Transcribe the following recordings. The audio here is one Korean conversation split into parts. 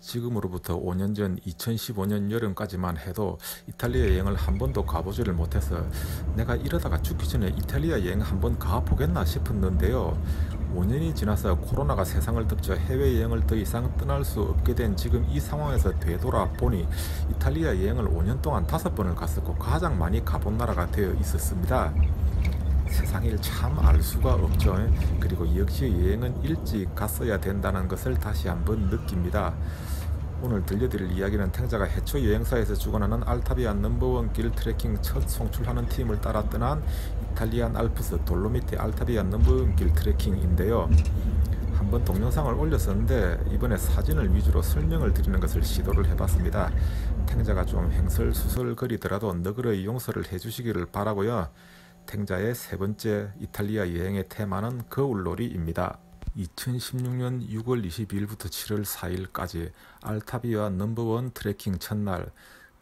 지금으로부터 5년 전 2015년 여름까지만 해도 이탈리아 여행을 한 번도 가보지를 못해서 내가 이러다가 죽기 전에 이탈리아 여행 한 번 가보겠나 싶었는데요. 5년이 지나서 코로나가 세상을 덮쳐 해외여행을 더 이상 떠날 수 없게 된 지금 이 상황에서 되돌아보니 이탈리아 여행을 5년 동안 5번을 갔었고 가장 많이 가본 나라가 되어 있었습니다. 세상 일 참 알 수가 없죠. 그리고 역시 여행은 일찍 갔어야 된다는 것을 다시 한번 느낍니다. 오늘 들려드릴 이야기는 탱자가 해초 여행사에서 주관하는 알타비아 넘버원 길 트레킹 첫 송출하는 팀을 따라 떠난 이탈리안 알프스 돌로미티 알타비아 넘버원 길 트레킹인데요. 한번 동영상을 올렸었는데 이번에 사진을 위주로 설명을 드리는 것을 시도를 해봤습니다. 탱자가 좀 횡설수설거리더라도 너그러이 용서를 해주시기를 바라고요. 탱자의 세 번째 이탈리아 여행의 테마는 거울놀이입니다. 2016년 6월 22일부터 7월 4일까지 알타비아 넘버원 트레킹 첫날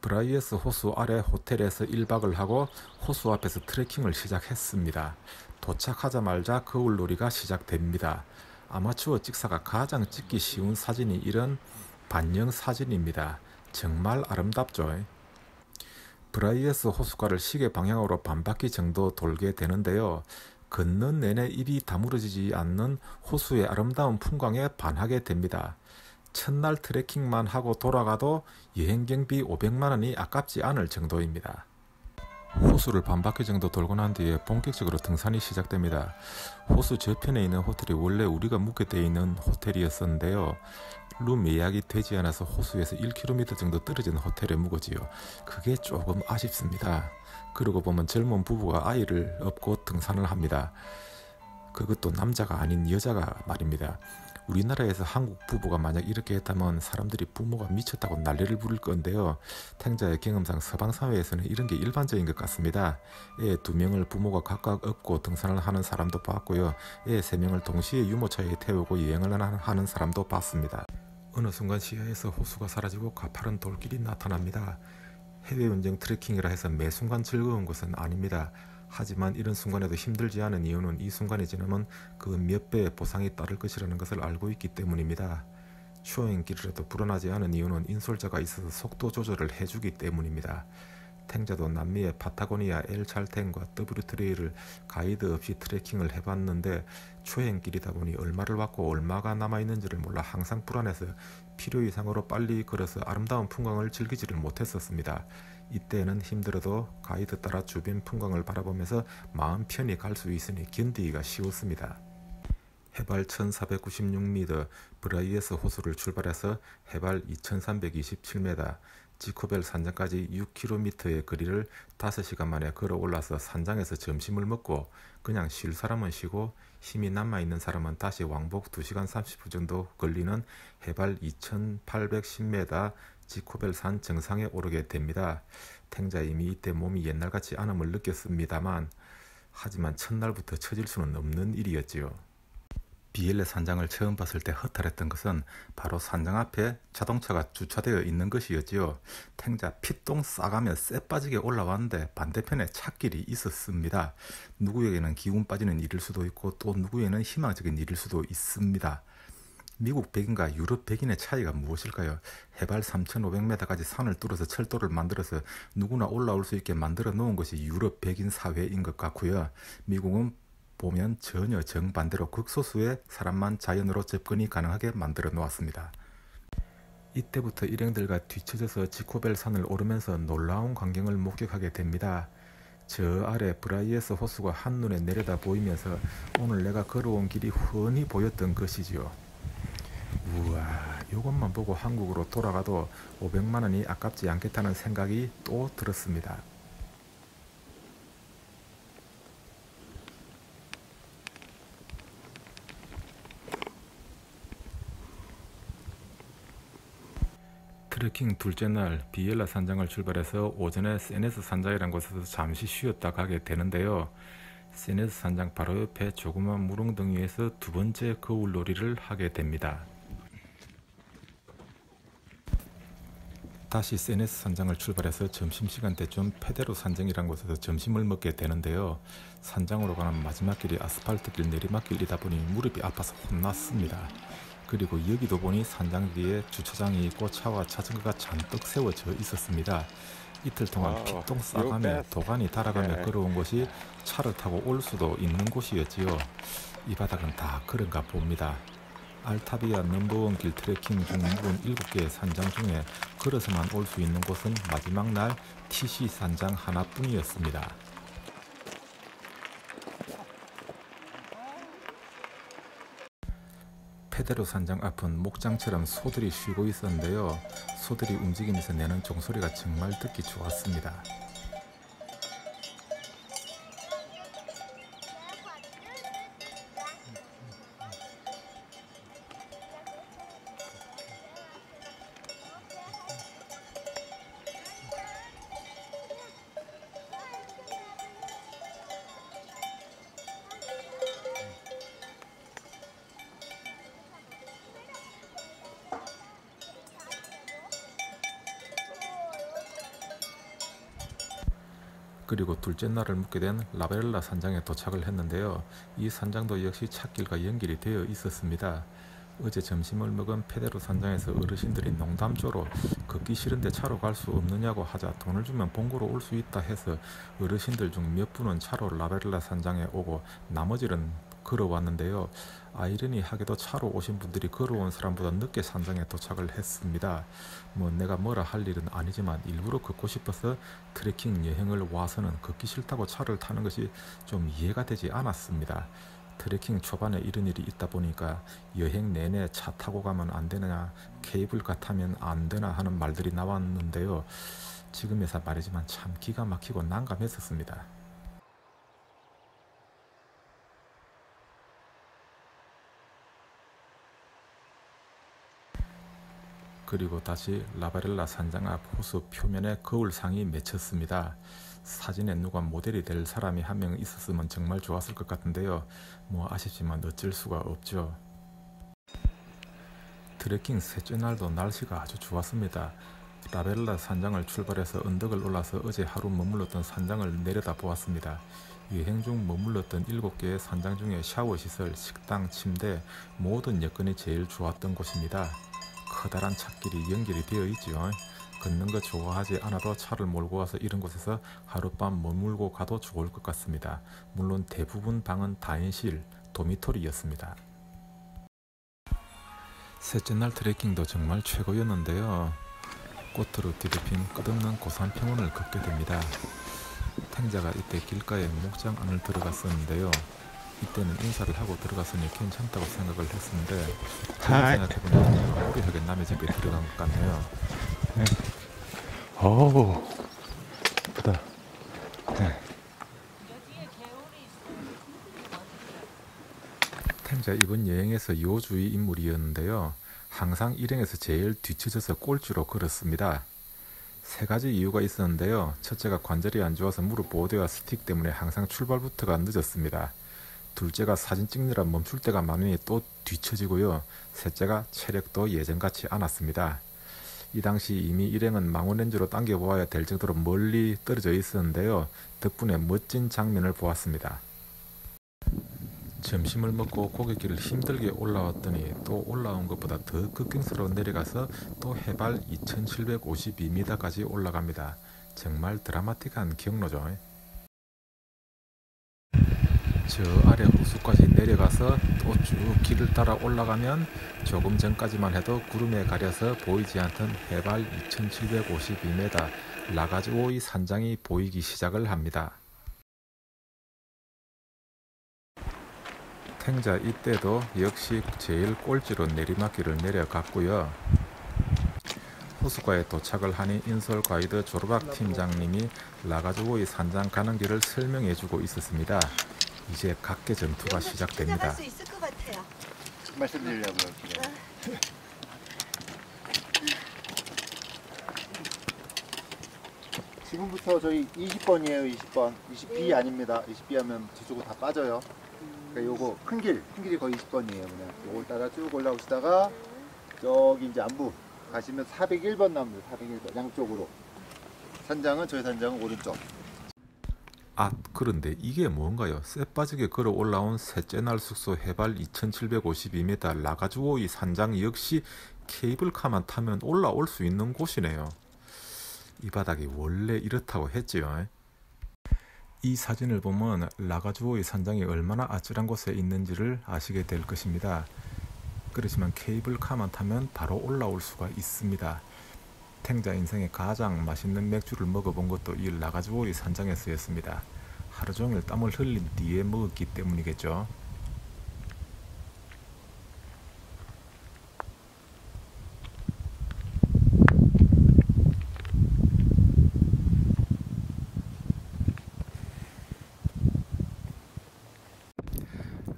브라이에스 호수 아래 호텔에서 1박을 하고 호수 앞에서 트레킹을 시작했습니다. 도착하자마자 거울놀이가 시작됩니다. 아마추어 찍사가 가장 찍기 쉬운 사진이 이런 반영 사진입니다. 정말 아름답죠. 브라이에스 호숫가를 시계 방향으로 반바퀴 정도 돌게 되는데요. 걷는 내내 입이 다물어지지 않는 호수의 아름다운 풍광에 반하게 됩니다. 첫날 트레킹만 하고 돌아가도 여행 경비 500만 원이 아깝지 않을 정도입니다. 호수를 반바퀴 정도 돌고 난 뒤에 본격적으로 등산이 시작됩니다. 호수 저편에 있는 호텔이 원래 우리가 묵게 되어 있는 호텔이었었는데요. 룸 예약이 되지 않아서 호수에서 1km 정도 떨어진 호텔에 묵었지요. 그게 조금 아쉽습니다. 그러고 보면 젊은 부부가 아이를 업고 등산을 합니다. 그것도 남자가 아닌 여자가 말입니다. 우리나라에서 한국 부부가 만약 이렇게 했다면 사람들이 부모가 미쳤다고 난리를 부를 건데요. 탱자의 경험상 서방 사회에서는 이런 게 일반적인 것 같습니다. 애 2명을 부모가 각각 업고 등산을 하는 사람도 봤고요. 애 3명을 동시에 유모차에 태우고 여행을 하는 사람도 봤습니다. 어느 순간 시야에서 호수가 사라지고 가파른 돌길이 나타납니다. 해외 운정 트레킹이라 해서 매 순간 즐거운 것은 아닙니다. 하지만 이런 순간에도 힘들지 않은 이유는 이 순간이 지나면 그 몇 배의 보상이 따를 것이라는 것을 알고 있기 때문입니다. 추행길이라도 불안하지 않은 이유는 인솔자가 있어서 속도 조절을 해주기 때문입니다. 탱자도 남미의 파타고니아 엘찰텐과 W트레일을 가이드 없이 트레킹을 해봤는데 추행길이다 보니 얼마를 왔고 얼마가 남아있는지를 몰라 항상 불안해서 필요 이상으로 빨리 걸어서 아름다운 풍광을 즐기지를 못했었습니다. 이때는 힘들어도 가이드 따라 주변 풍광을 바라보면서 마음 편히 갈 수 있으니 견디기가 쉬웠습니다. 해발 1496m 브라이에스 호수를 출발해서 해발 2327m 지코벨 산장까지 6km의 거리를 5시간 만에 걸어 올라서 산장에서 점심을 먹고 그냥 쉴 사람은 쉬고 힘이 남아있는 사람은 다시 왕복 2시간 30분 정도 걸리는 해발 2810m 지코벨 산 정상에 오르게 됩니다. 탱자 이미 이때 몸이 옛날같이 않음을 느꼈습니다만 하지만 첫날부터 처질 수는 없는 일이었지요. 비엘레 산장을 처음 봤을 때 허탈했던 것은 바로 산장 앞에 자동차가 주차되어 있는 것이었지요. 탱자 피똥 싸가며 쎄 빠지게 올라왔는데 반대편에 찻길이 있었습니다. 누구에게는 기운 빠지는 일일 수도 있고 또 누구에게는 희망적인 일일 수도 있습니다. 미국 백인과 유럽 백인의 차이가 무엇일까요? 해발 3,500m까지 산을 뚫어서 철도를 만들어서 누구나 올라올 수 있게 만들어 놓은 것이 유럽 백인 사회인 것 같고요. 미국은 보면 전혀 정반대로 극소수의 사람만 자연으로 접근이 가능하게 만들어 놓았습니다. 이때부터 일행들과 뒤처져서 지코벨 산을 오르면서 놀라운 광경을 목격하게 됩니다. 저 아래 브라이에스 호수가 한눈에 내려다 보이면서 오늘 내가 걸어온 길이 훤히 보였던 것이지요. 우와, 이것만 보고 한국으로 돌아가도 500만 원이 아깝지 않겠다는 생각이 또 들었습니다. 트레킹 둘째 날 비엘라 산장을 출발해서 오전에 세네스 산장이라는 곳에서 잠시 쉬었다 가게 되는데요. 세네스 산장 바로 옆에 조그만 무릉덩 위에서 두 번째 거울놀이를 하게 됩니다. 다시 세네스 산장을 출발해서 점심시간 때쯤 페데로 산장이라는 곳에서 점심을 먹게 되는데요. 산장으로 가는 마지막 길이 아스팔트 길 내리막길이다 보니 무릎이 아파서 혼났습니다. 그리고 여기도 보니 산장 뒤에 주차장이 있고 차와 자전거가 잔뜩 세워져 있었습니다. 이틀 동안 피똥 싸가며 도가니 달아가며 걸어온 곳이 차를 타고 올 수도 있는 곳이었지요. 이 바닥은 다 그런가 봅니다. 알타비아 넘버원 길 트레킹 중 묵은 7개의 산장 중에 걸어서만 올 수 있는 곳은 마지막 날 TC 산장 하나뿐이었습니다. 페데로 산장 앞은 목장처럼 소들이 쉬고 있었는데요. 소들이 움직이면서 내는 종소리가 정말 듣기 좋았습니다. 그리고 둘째 날을 묵게 된 라베렐라 산장에 도착을 했는데요. 이 산장도 역시 찻길과 연결이 되어 있었습니다. 어제 점심을 먹은 페데로 산장에서 어르신들이 농담조로 걷기 싫은데 차로 갈 수 없느냐고 하자 돈을 주면 봉고로 올 수 있다 해서 어르신들 중 몇 분은 차로 라베렐라 산장에 오고 나머지는 걸어왔는데요. 아이러니하게도 차로 오신 분들이 걸어온 사람보다 늦게 산장에 도착을 했습니다. 내가 뭐라 할 일은 아니지만 일부러 걷고 싶어서 트레킹 여행을 와서는 걷기 싫다고 차를 타는 것이 좀 이해가 되지 않았습니다. 트레킹 초반에 이런 일이 있다 보니까 여행 내내 차 타고 가면 안 되느냐, 케이블카 타면 안 되나 하는 말들이 나왔는데요. 지금에서 말이지만 참 기가 막히고 난감했었습니다. 그리고 다시 라베렐라 산장 앞 호수 표면에 거울상이 맺혔습니다. 사진에 누가 모델이 될 사람이 한 명 있었으면 정말 좋았을 것 같은데요. 아쉽지만 어쩔 수가 없죠. 트레킹 셋째 날도 날씨가 아주 좋았습니다. 라베렐라 산장을 출발해서 언덕을 올라서 어제 하루 머물렀던 산장을 내려다 보았습니다. 여행 중 머물렀던 7개의 산장 중에 샤워시설, 식당, 침대 모든 여건이 제일 좋았던 곳입니다. 커다란 찻길이 연결이 되어 있지요. 걷는 거 좋아하지 않아도 차를 몰고 와서 이런 곳에서 하룻밤 머물고 가도 좋을 것 같습니다. 물론 대부분 방은 다인실, 도미토리였습니다. 셋째 날 트레킹도 정말 최고였는데요. 꽃으로 뒤덮인 끝없는 고산평원을 걷게 됩니다. 탱자가 이때 길가에 목장 안을 들어갔었는데요. 이때는 인사를 하고 들어갔으니 괜찮다고 생각을 했었는데 생각해보니까 우리하게 남의 집에 들어간 것 같네요. 어우, 예쁘다. 탱자 이번 여행에서 요주의 인물이었는데요. 항상 일행에서 제일 뒤쳐져서 꼴찌로 걸었습니다. 세 가지 이유가 있었는데요. 첫째가 관절이 안 좋아서 무릎 보호대와 스틱 때문에 항상 출발부터가 늦었습니다. 둘째가 사진 찍느라 멈출 때가 많으니 또 뒤처지고요. 셋째가 체력도 예전같지 않았습니다. 이 당시 이미 일행은 망원렌즈로 당겨보아야 될 정도로 멀리 떨어져 있었는데요. 덕분에 멋진 장면을 보았습니다. 점심을 먹고 고갯길을 힘들게 올라왔더니 또 올라온 것보다 더 급경사로 내려가서 또 해발 2752m까지 올라갑니다. 정말 드라마틱한 경로죠. 저 아래 호수까지 내려가서 또 쭉 길을 따라 올라가면 조금 전까지만 해도 구름에 가려서 보이지 않던 해발 2752m 라가즈오이 산장이 보이기 시작을 합니다. 탱자 이때도 역시 제일 꼴찌로 내리막길을 내려갔고요. 호수가에 도착을 하니 인솔 가이드 조르박 팀장님이 라가즈오이 산장 가는 길을 설명해주고 있었습니다. 이제 각계 전투가 시작됩니다. 찾아갈 수 있을 것 같아요. 말씀드리려고요. 지금부터 저희 20번이에요. 20번. 20B 아닙니다. 20B 하면 뒤쪽으로 다 빠져요. 그러니까 요거 큰 길이 거의 20번이에요. 그냥 요걸 따라 쭉 올라오시다가 저기 이제 안부 가시면 401번 나옵니다. 401번 양쪽으로. 산장은 저희 산장은 오른쪽. 그런데 이게 뭔가요? 쎄빠지게 걸어 올라온 셋째 날 숙소 해발 2752m 라가주오이 산장 역시 케이블카만 타면 올라올 수 있는 곳이네요. 이 바닥이 원래 이렇다고 했지요. 이 사진을 보면 라가주오이 산장이 얼마나 아찔한 곳에 있는지를 아시게 될 것입니다. 그렇지만 케이블카만 타면 바로 올라올 수가 있습니다. 탱자 인생에 가장 맛있는 맥주를 먹어본 것도 이 라가주오이 산장에서였습니다. 하루 종일 땀을 흘린 뒤에 먹었기 때문이겠죠.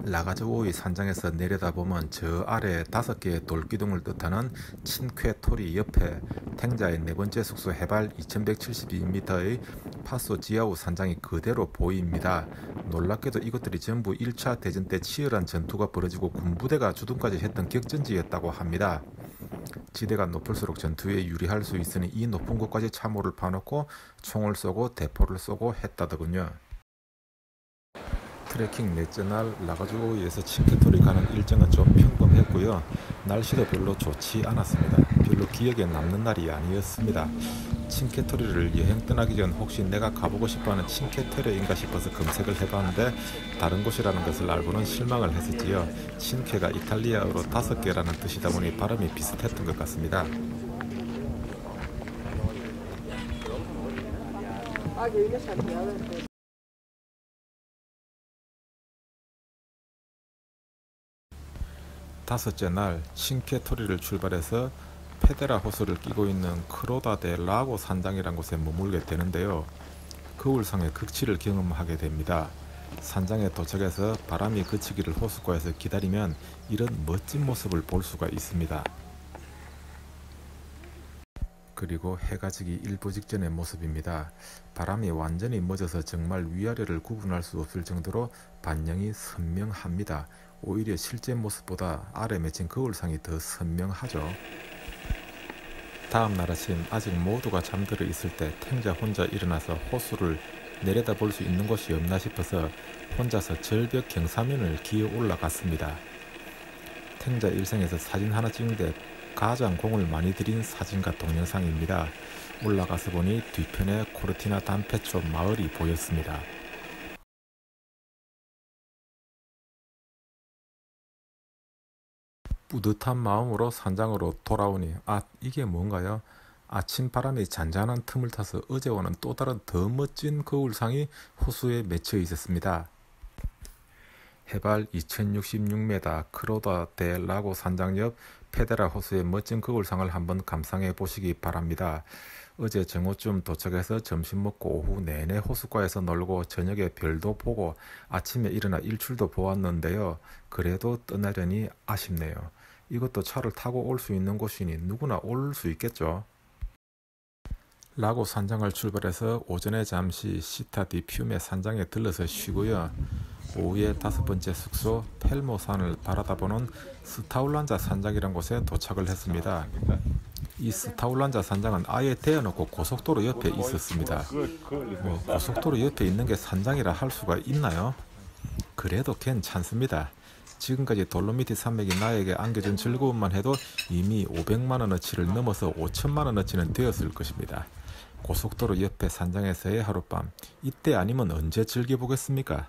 라가주오이 산장에서 내려다보면 저 아래 5개의 돌기둥을 뜻하는 친쾌토리 옆에 탱자의 네 번째 숙소 해발 2172m의 파소 지아우 산장이 그대로 보입니다. 놀랍게도 이것들이 전부 1차 대전 때 치열한 전투가 벌어지고 군부대가 주둔까지 했던 격전지였다고 합니다. 지대가 높을수록 전투에 유리할 수 있으니 이 높은 곳까지 참호를 파놓고 총을 쏘고 대포를 쏘고 했다더군요. 트레킹 넷째 날 라가주오이에서 친케토리 가는 일정은 좀 평범했고요. 날씨도 별로 좋지 않았습니다. 별로 기억에 남는 날이 아니었습니다. 친케토리를 여행 떠나기 전 혹시 내가 가보고 싶어하는 친케테레인가 싶어서 검색을 해봤는데 다른 곳이라는 것을 알고는 실망을 했었지요. 친케가 이탈리아어로 5개라는 뜻이다 보니 발음이 비슷했던 것 같습니다. 다섯째 날 친케토리를 출발해서 페데라 호수를 끼고 있는 크로다 데 라고 산장이란 곳에 머물게 되는데요. 거울상의 극치를 경험하게 됩니다. 산장에 도착해서 바람이 그치기를 호숫가에서 기다리면 이런 멋진 모습을 볼 수가 있습니다. 그리고 해가 지기 일부 직전의 모습입니다. 바람이 완전히 멎어서 정말 위아래를 구분할 수 없을 정도로 반영이 선명합니다. 오히려 실제 모습보다 아래 맺힌 거울상이 더 선명하죠. 다음 날 아침 아직 모두가 잠들어 있을 때 탱자 혼자 일어나서 호수를 내려다볼 수 있는 곳이 없나 싶어서 혼자서 절벽 경사면을 기어 올라갔습니다. 탱자 일생에서 사진 하나 찍는데 가장 공을 많이 들인 사진과 동영상입니다. 올라가서 보니 뒤편에 코르티나 담페초 마을이 보였습니다. 뿌듯한 마음으로 산장으로 돌아오니 이게 뭔가요? 아침 바람이 잔잔한 틈을 타서 어제와는 또 다른 더 멋진 거울상이 호수에 맺혀 있었습니다. 해발 2066m 크로다 데 라고 산장 옆 페데라 호수의 멋진 거울상을 한번 감상해 보시기 바랍니다. 어제 정오쯤 도착해서 점심 먹고 오후 내내 호숫가에서 놀고 저녁에 별도 보고 아침에 일어나 일출도 보았는데요. 그래도 떠나려니 아쉽네요. 이것도 차를 타고 올 수 있는 곳이니 누구나 올 수 있겠죠. 라고 산장을 출발해서 오전에 잠시 시타 디 퓨메 산장에 들러서 쉬고요. 오후에 5번째 숙소 펠모산을 바라다보는 스타울란자 산장이란 곳에 도착을 했습니다. 이 스타울란자 산장은 아예 대여놓고 고속도로 옆에 있었습니다. 고속도로 옆에 있는 게 산장이라 할 수가 있나요? 그래도 괜찮습니다. 지금까지 돌로미티 산맥이 나에게 안겨준 즐거움만 해도 이미 500만원어치를 넘어서 5천만원어치는 되었을 것입니다. 고속도로 옆에 산장에서의 하룻밤, 이때 아니면 언제 즐겨보겠습니까?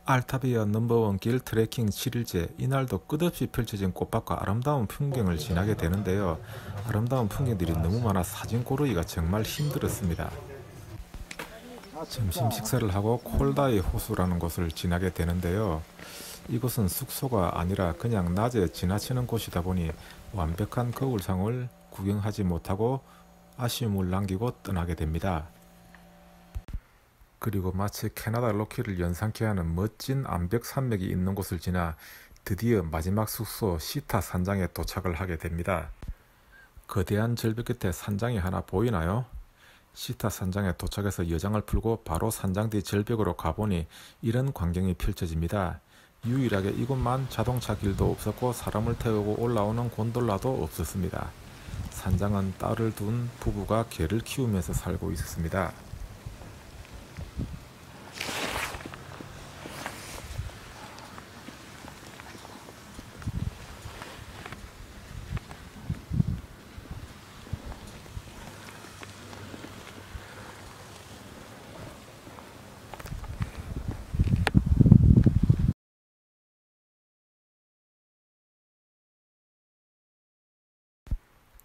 알타비아 넘버원 길 트레킹 7일째, 이날도 끝없이 펼쳐진 꽃밭과 아름다운 풍경을 지나게 되는데요. 아름다운 풍경들이 너무 많아 사진 고르기가 정말 힘들었습니다. 점심 식사를 하고 콜다이 호수라는 곳을 지나게 되는데요. 이곳은 숙소가 아니라 그냥 낮에 지나치는 곳이다 보니 완벽한 거울상을 구경하지 못하고 아쉬움을 남기고 떠나게 됩니다. 그리고 마치 캐나다 로키를 연상케 하는 멋진 암벽 산맥이 있는 곳을 지나 드디어 마지막 숙소 시타 산장에 도착을 하게 됩니다. 거대한 절벽 끝에 산장이 하나 보이나요? 시타 산장에 도착해서 여장을 풀고 바로 산장 뒤 절벽으로 가보니 이런 광경이 펼쳐집니다. 유일하게 이곳만 자동차 길도 없었고 사람을 태우고 올라오는 곤돌라도 없었습니다. 산장은 딸을 둔 부부가 개를 키우면서 살고 있었습니다.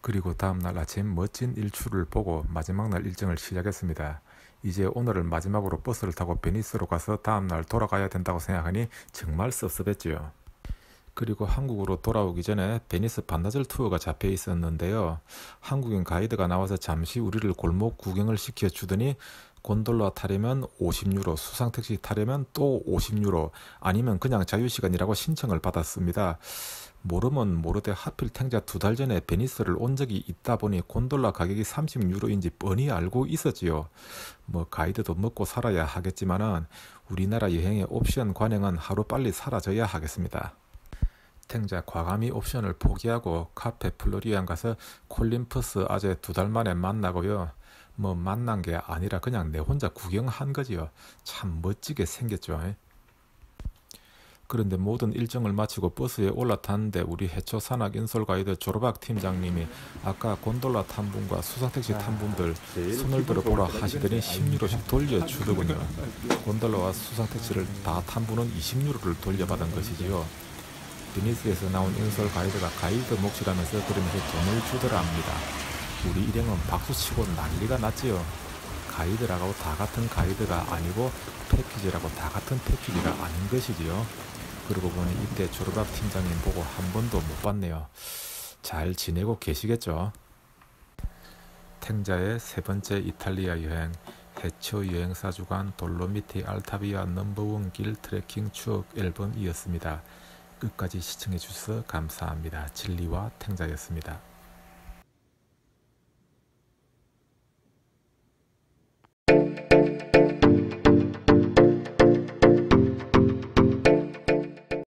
그리고 다음날 아침 멋진 일출을 보고 마지막 날 일정을 시작했습니다. 이제 오늘을 마지막으로 버스를 타고 베니스로 가서 다음날 돌아가야 된다고 생각하니 정말 섭섭했지요. 그리고 한국으로 돌아오기 전에 베니스 반나절 투어가 잡혀 있었는데요. 한국인 가이드가 나와서 잠시 우리를 골목 구경을 시켜주더니 곤돌라 타려면 50유로, 수상택시 타려면 또 50유로, 아니면 그냥 자유시간이라고 신청을 받았습니다. 모르면 모르되 하필 탱자 2달 전에 베니스를 온 적이 있다 보니 곤돌라 가격이 30유로인지 뻔히 알고 있었지요. 뭐 가이드도 먹고 살아야 하겠지만은 우리나라 여행의 옵션 관행은 하루빨리 사라져야 하겠습니다. 탱자 과감히 옵션을 포기하고 카페 플로리안 가서 콜린 퍼스 아재 2달 만에 만나고요. 뭐 만난 게 아니라 그냥 내 혼자 구경한 거지요. 참 멋지게 생겼죠. 그런데 모든 일정을 마치고 버스에 올라탔는데 우리 해초 산악 인솔 가이드 조르박 팀장님이 아까 곤돌라 탄 분과 수상택시 탄 분들 손을 들어보라 하시더니 10유로씩 돌려주더군요. 곤돌라와 수상택시를 다 탄 분은 20유로를 돌려받은 것이지요. 베니스에서 나온 인솔 가이드가 가이드 몫이라면서 그러면서 돈을 주더라 합니다. 우리 일행은 박수치고 난리가 났지요. 가이드라고 다 같은 가이드가 아니고 패키지라고 다 같은 패키지가 아닌 것이지요. 그러고 보니 이때 조르박 팀장님 보고 한 번도 못 봤네요. 잘 지내고 계시겠죠? 탱자의 세 번째 이탈리아 여행, 해초 여행사 주간 돌로미티 알타비아 넘버원 길 트레킹 추억 앨범이었습니다. 끝까지 시청해 주셔서 감사합니다. 진리와 탱자였습니다.